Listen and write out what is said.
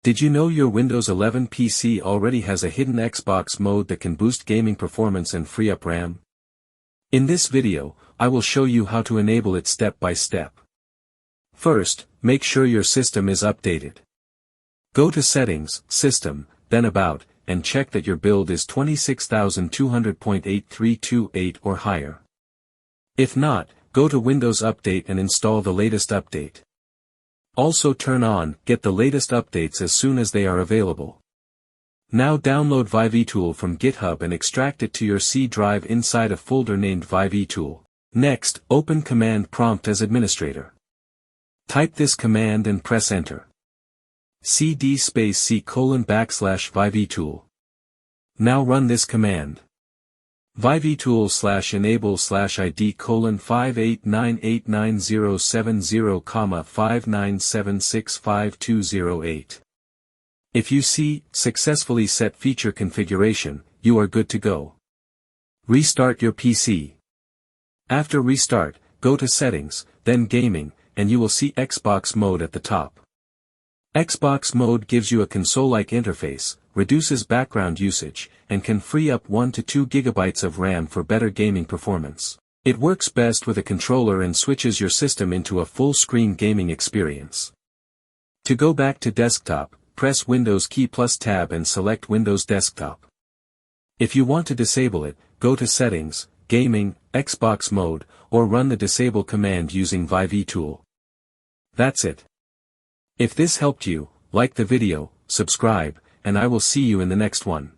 Did you know your Windows 11 PC already has a hidden Xbox mode that can boost gaming performance and free up RAM? In this video, I will show you how to enable it step by step. First, make sure your system is updated. Go to Settings, System, then About, and check that your build is 26200.8328 or higher. If not, go to Windows Update and install the latest update. Also turn on Get the latest updates as soon as they are available. Now download ViVeTool from GitHub and extract it to your C drive inside a folder named ViVeTool. Next, open Command Prompt as administrator. Type this command and press Enter. cd space c:\ViVeTool. Now run this command. ViVeTool/enable/id:58989070,59765208. If you see Successfully Set Feature Configuration, you are good to go. Restart your PC. After restart, go to Settings, then Gaming, and you will see Xbox Mode at the top. Xbox Mode gives you a console-like interface, reduces background usage, and can free up 1 to 2 GB of RAM for better gaming performance. It works best with a controller and switches your system into a full-screen gaming experience. To go back to desktop, press Windows key plus Tab and select Windows Desktop. If you want to disable it, go to Settings, Gaming, Xbox Mode, or run the Disable command using ViVeTool. That's it. If this helped you, like the video, subscribe, and I will see you in the next one.